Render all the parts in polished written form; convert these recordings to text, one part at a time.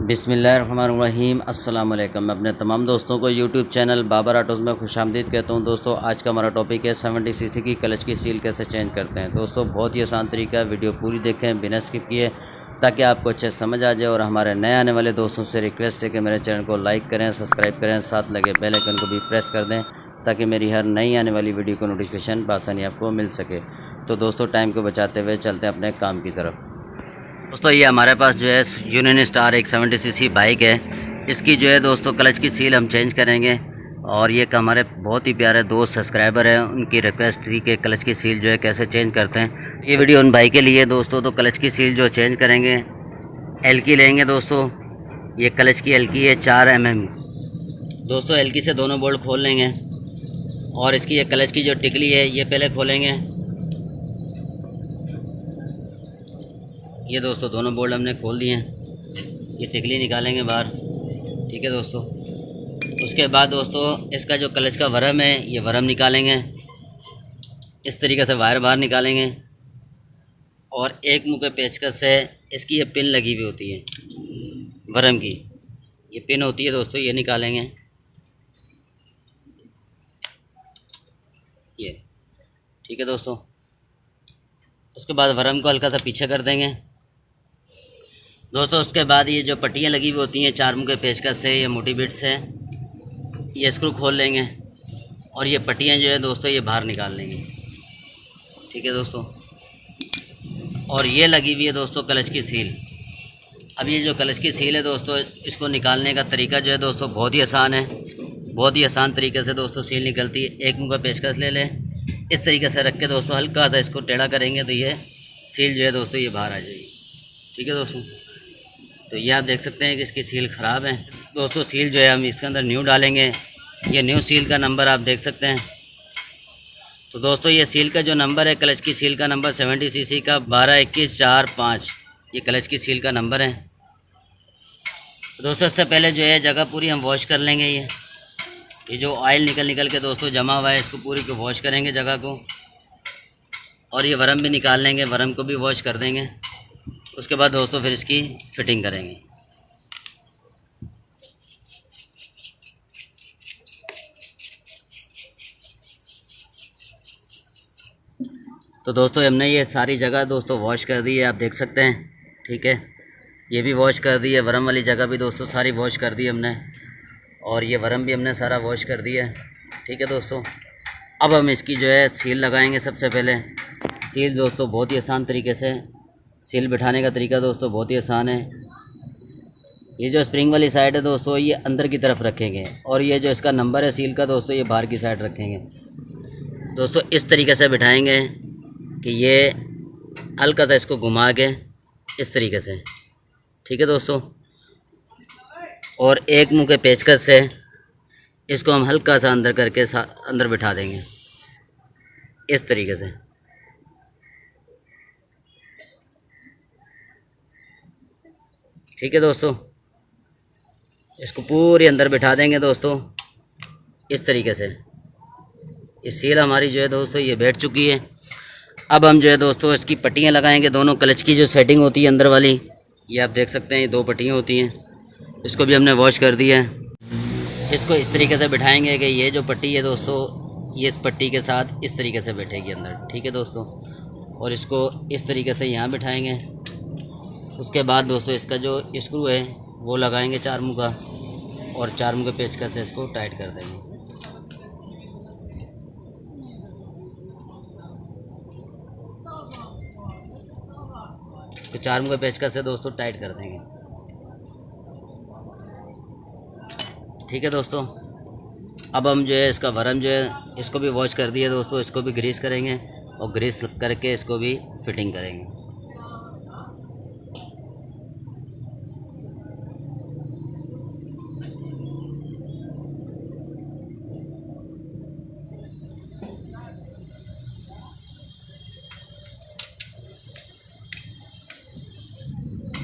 बिस्मिल्लाहिर्रहमानिर्रहीम। अस्सलाम वालेकुम। मैं अपने तमाम दोस्तों को यूट्यूब चैनल बाबर ऑटोज़ में खुशामदीद कहता हूं। दोस्तों, आज का हमारा टॉपिक है 70 सीसी की क्लच की सील कैसे चेंज करते हैं। दोस्तों, बहुत ही आसान तरीका है, वीडियो पूरी देखें बिना स्किप किए ताकि आपको अच्छे समझ आ जाए। और हमारे नए आने वाले दोस्तों से रिक्वेस्ट है कि मेरे चैनल को लाइक करें, सब्सक्राइब करें, साथ लगे बेल आइकन को भी प्रेस कर दें ताकि मेरी हर नई आने वाली वीडियो को नोटिफिकेशन बआसानी आपको मिल सके। तो दोस्तों, टाइम को बचाते हुए चलते हैं अपने काम की तरफ। दोस्तों, ये हमारे पास जो है यूनियन स्टार एक 70 सीसी बाइक है। इसकी जो है दोस्तों क्लच की सील हम चेंज करेंगे। और ये हमारे बहुत ही प्यारे दोस्त सब्सक्राइबर हैं, उनकी रिक्वेस्ट थी कि क्लच की सील जो है कैसे चेंज करते हैं। ये वीडियो उन भाई के लिए दोस्तों। तो क्लच की सील जो चेंज करेंगे, एल की लेंगे दोस्तों। ये क्लच की एल की है 4 mm। दोस्तों, एल की से दोनों बोल्ट खोल लेंगे और इसकी ये क्लच की जो टिकली है ये पहले खोलेंगे। ये दोस्तों दोनों बोल्ट हमने खोल दिए हैं। ये टिकली निकालेंगे बाहर, ठीक है दोस्तों। उसके बाद दोस्तों इसका जो क्लच का वरम है ये वरम निकालेंगे। इस तरीके से वायर बाहर निकालेंगे और एक मुँह के पेचकस से इसकी ये पिन लगी हुई होती है वरम की, ये पिन होती है दोस्तों, ये निकालेंगे। ये ठीक है दोस्तों। उसके बाद वरम को हल्का सा पीछे कर देंगे दोस्तों। उसके बाद ये जो पट्टियाँ लगी हुई होती हैं 4 मुँह के पेचकस से, ये मोटी बिट से ये स्क्रू खोल लेंगे और ये पट्टियाँ जो है दोस्तों ये बाहर निकाल लेंगे, ठीक है दोस्तों। और ये लगी हुई है दोस्तों क्लच की सील। अब ये जो क्लच की सील है दोस्तों, इसको निकालने का तरीका जो है दोस्तों बहुत ही आसान है। बहुत ही आसान तरीके से दोस्तों सील निकलती है। एक मुँह का पेचकस ले लें, इस तरीके से रख के दोस्तों हल्का सा इसको टेढ़ा करेंगे तो ये सील जो है दोस्तों ये बाहर आ जाएगी, ठीक है दोस्तों। तो ये आप देख सकते हैं कि इसकी सील ख़राब है दोस्तों। सील जो है हम इसके अंदर न्यू डालेंगे। ये न्यू सील का नंबर आप देख सकते हैं। तो दोस्तों ये सील का जो नंबर है, क्लच की सील का नंबर 70 सीसी का 122145, ये क्लच की सील का नंबर है। तो दोस्तों इससे पहले जो है जगह पूरी हम वॉश कर लेंगे। ये जो ऑयल निकल के दोस्तों जमा हुआ है, इसको पूरी को वॉश करेंगे जगह को। और ये वरम भी निकाल लेंगे, वरम को भी वॉश कर देंगे। उसके बाद दोस्तों फिर इसकी फ़िटिंग करेंगे। तो दोस्तों हमने ये सारी जगह दोस्तों वॉश कर दी है, आप देख सकते हैं, ठीक है। ये भी वॉश कर दी है, वरम वाली जगह भी दोस्तों सारी वॉश कर दी हमने। और ये वरम भी हमने सारा वॉश कर दिया है, ठीक है दोस्तों। अब हम इसकी जो है सील लगाएंगे। सबसे पहले सील दोस्तों बहुत ही आसान तरीके से, सील बिठाने का तरीका दोस्तों बहुत ही आसान है। ये जो स्प्रिंग वाली साइड है दोस्तों ये अंदर की तरफ रखेंगे और ये जो इसका नंबर है सील का दोस्तों ये बाहर की साइड रखेंगे दोस्तों। इस तरीके से बिठाएंगे कि ये हल्का सा इसको घुमा के इस तरीके से, ठीक है दोस्तों। और एक मुँह के पेचकस से इसको हम हल्का सा अंदर करके अंदर बिठा देंगे इस तरीके से, ठीक है दोस्तों। इसको पूरी अंदर बिठा देंगे दोस्तों इस तरीके से। ये सील हमारी जो है दोस्तों ये बैठ चुकी है। अब हम जो है दोस्तों इसकी पट्टियाँ लगाएंगे। दोनों क्लच की जो सेटिंग होती है अंदर वाली, ये आप देख सकते हैं, ये 2 पट्टियाँ होती हैं। इसको भी हमने वॉश कर दिया है। इसको इस तरीके से बिठाएंगे कि ये जो पट्टी है दोस्तों ये इस पट्टी के साथ इस तरीके से बैठेगी अंदर, ठीक है दोस्तों। और इसको इस तरीके से यहाँ बिठाएंगे। उसके बाद दोस्तों इसका जो स्क्रू है वो लगाएंगे 4 मुँह का और 4 मुँह के पेचकस से इसको टाइट कर देंगे। इसको 4 मुँह के पेचकस से दोस्तों टाइट कर देंगे, ठीक है दोस्तों। अब हम जो है इसका वरम जो है इसको भी वॉश कर दिया दोस्तों। इसको भी ग्रीस करेंगे और ग्रीस करके इसको भी फिटिंग करेंगे।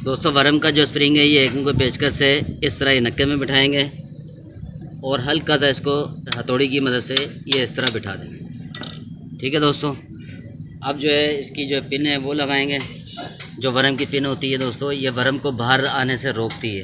दोस्तों वरम का जो स्प्रिंग है ये एक मुँह के पेचकस से इस तरह ये नक्के में बिठाएंगे और हल्का सा इसको हथौड़ी की मदद से ये इस तरह बिठा देंगे, ठीक है दोस्तों। अब जो है इसकी जो पिन है वो लगाएंगे। जो वरम की पिन होती है दोस्तों, ये वरम को बाहर आने से रोकती है।